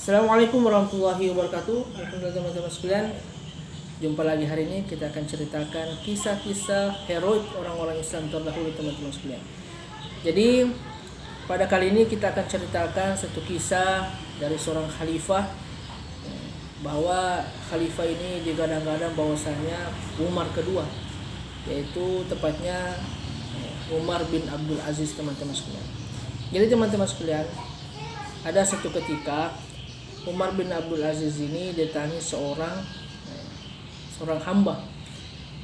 Assalamualaikum warahmatullahi wabarakatuh. Alhamdulillah teman-teman sekalian, jumpa lagi hari ini. Kita akan ceritakan kisah-kisah heroik orang-orang Islam terdahulu teman-teman sekalian. Jadi pada kali ini kita akan ceritakan satu kisah dari seorang khalifah, bahwa khalifah ini digadang-gadang bahwasanya Umar kedua, yaitu tepatnya Umar bin Abdul Aziz teman-teman sekalian. Jadi teman-teman sekalian, ada satu ketika Umar bin Abdul Aziz ini didatangi seorang hamba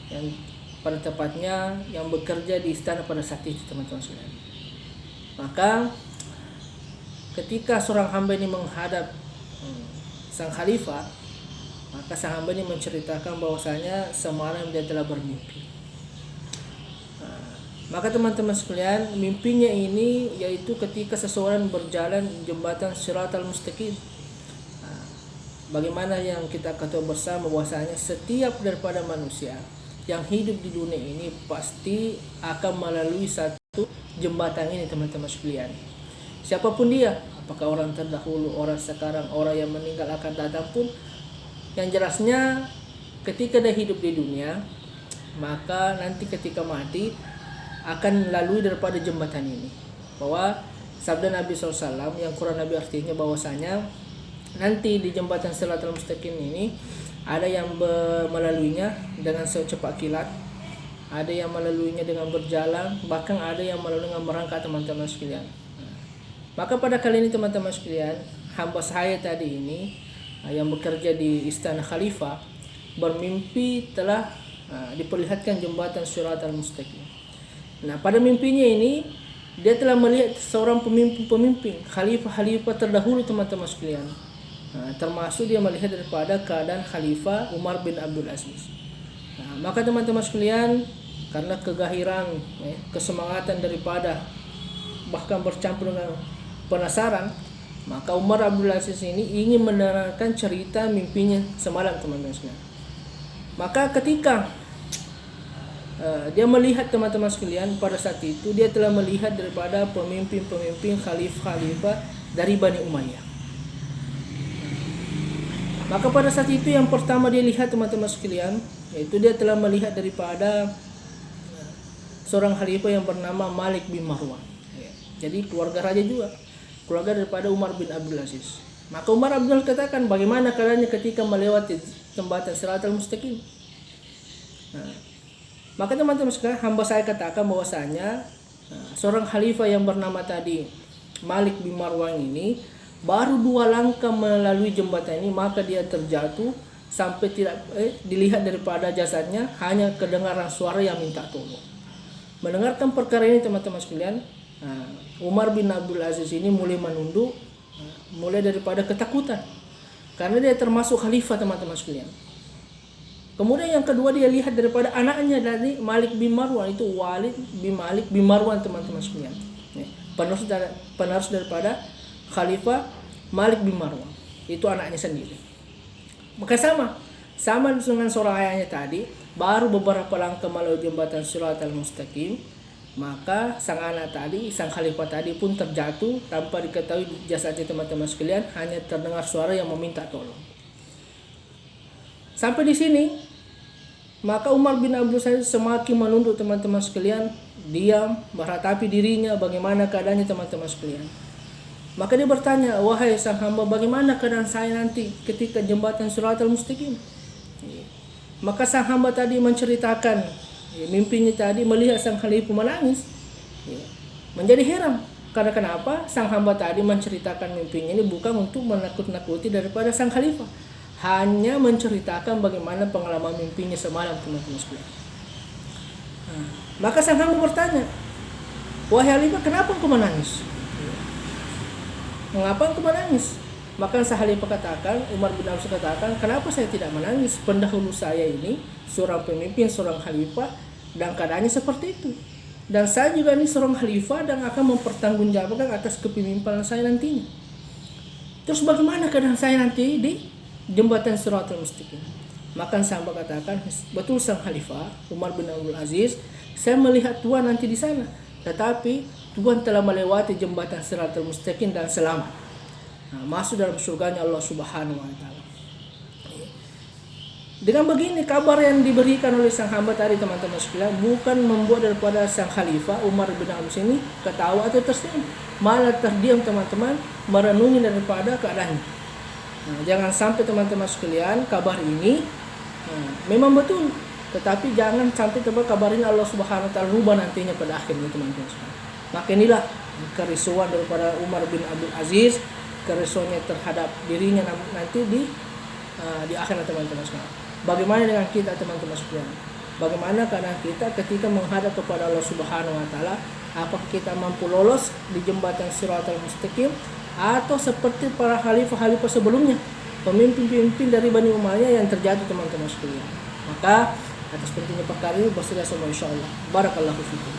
yang pada tepatnya yang bekerja di istana pada saat itu teman-teman sekalian. Maka ketika seorang hamba ini menghadap sang khalifah, maka sang hamba ini menceritakan bahwasanya semalam dia telah bermimpi. Maka teman-teman sekalian, mimpinya ini yaitu ketika seseorang berjalan jembatan Shiratal Mustaqim. Bagaimana yang kita ketahui bersama bahwasanya setiap daripada manusia yang hidup di dunia ini pasti akan melalui satu jembatan ini teman-teman sekalian. Siapapun dia, apakah orang terdahulu, orang sekarang, orang yang meninggal akan datang pun, yang jelasnya ketika dia hidup di dunia, maka nanti ketika mati akan lalui daripada jembatan ini. Bahwa sabda Nabi SAW yang kurang lebih artinya bahwasanya nanti di jembatan Shiratal Mustaqim ini ada yang melaluinya dengan secepat kilat, ada yang melaluinya dengan berjalan, bahkan ada yang melalui dengan merangkak teman-teman sekalian. Maka pada kali ini teman-teman sekalian, hamba saya tadi ini yang bekerja di istana khalifah bermimpi telah diperlihatkan jembatan Shiratal Mustaqim. Nah, pada mimpinya ini dia telah melihat seorang pemimpin khalifah terdahulu teman-teman sekalian. Termasuk dia melihat daripada keadaan Khalifah Umar bin Abdul Aziz. Maka teman-teman sekalian, karena kegahiran, kesemangatan daripada bahkan bercampur dengan penasaran, maka Umar Abdul Aziz ini ingin mendengarkan cerita mimpinya semalam teman-teman sekalian. Maka ketika dia melihat teman-teman sekalian, pada saat itu dia telah melihat daripada pemimpin-pemimpin khalifah dari Bani Umayyah. Maka pada saat itu yang pertama dia lihat teman-teman sekalian, yaitu dia telah melihat daripada seorang khalifah yang bernama Malik bin Marwan. Jadi keluarga raja juga, keluarga daripada Umar bin Abdul Aziz. Maka Umar Abdul katakan, bagaimana keadaannya ketika melewati jembatan Shiratal Mustaqim. Maka teman-teman sekalian, hamba saya katakan bahwasanya seorang khalifah yang bernama tadi Malik bin Marwan ini baru 2 langkah melalui jembatan ini, maka dia terjatuh sampai tidak dilihat daripada jasadnya, hanya kedengaran suara yang minta tolong. Mendengarkan perkara ini teman-teman sekalian, Umar bin Abdul Aziz ini mulai menunduk, mulai daripada ketakutan, karena dia termasuk khalifah teman-teman sekalian. Kemudian yang kedua dia lihat daripada anaknya dari Malik bin Marwan, itu Walid bin Malik bin Marwan teman-teman sekalian, penerus daripada Khalifah Malik bin Marwan, itu anaknya sendiri. Maka sama dengan seorang ayahnya tadi, baru beberapa langkah melalui jembatan Shiratal Mustaqim, maka sang anak tadi, sang khalifah tadi pun terjatuh tanpa diketahui jasadnya teman-teman sekalian, hanya terdengar suara yang meminta tolong. Sampai di sini, maka Umar bin Abdul Aziz semakin menunduk teman-teman sekalian, diam, meratapi dirinya bagaimana keadaannya teman-teman sekalian. Maka dia bertanya, wahai sang hamba, bagaimana keadaan saya nanti ketika jembatan Shiratal Mustaqim? Maka sang hamba tadi menceritakan mimpinya tadi, melihat sang khalifah menangis. Menjadi heran, karena kenapa sang hamba tadi menceritakan mimpinya ini bukan untuk menakut-nakuti daripada sang khalifah, hanya menceritakan bagaimana pengalaman mimpinya semalam teman-teman sekalian. Maka sang hamba bertanya, wahai khalifah, kenapa engkau menangis? Mengapa engkau menangis? Maka sang khalifah katakan, Umar bin Abdul katakan, kenapa saya tidak menangis? Pendahulu saya ini seorang pemimpin, seorang khalifah, dan keadaannya seperti itu. Dan saya juga ini seorang khalifah dan akan mempertanggungjawabkan atas kepemimpinan saya nantinya. Terus bagaimana keadaan saya nanti di jembatan Shiratal Mustaqim? Maka sang hamba katakan, betul sang khalifah Umar bin Abdul Aziz, saya melihat Tuhan nanti di sana, tetapi Tuhan telah melewati jembatan Shiratal Mustaqim dan selamat. masuk dalam surganya Allah Subhanahu wa taala. Dengan begini kabar yang diberikan oleh sang hamba tadi teman-teman sekalian bukan membuat daripada sang khalifah Umar bin Abdul Aziz ini ketawa atau tersenyum, malah terdiam teman-teman merenungi daripada keadaannya. Jangan sampai teman-teman sekalian kabar ini memang betul, tetapi jangan sampai kabar ini Allah Subhanahu wa taala rubah nantinya pada akhirnya teman-teman sekalian. Maka inilah kerisauan daripada Umar bin Abdul Aziz, kerisauannya terhadap dirinya nanti di akhirat teman-teman sekalian. Bagaimana dengan kita teman-teman sekalian? Bagaimana keadaan kita ketika menghadap kepada Allah Subhanahu wa taala? Apakah kita mampu lolos di jembatan Shiratal Mustaqim atau seperti para khalifah-khalifah sebelumnya, pemimpin-pemimpin dari Bani Umayyah yang terjatuh teman-teman sekalian? Maka atas pentingnya perkara ini bersedia semua insyaallah. Barakallahu fikum.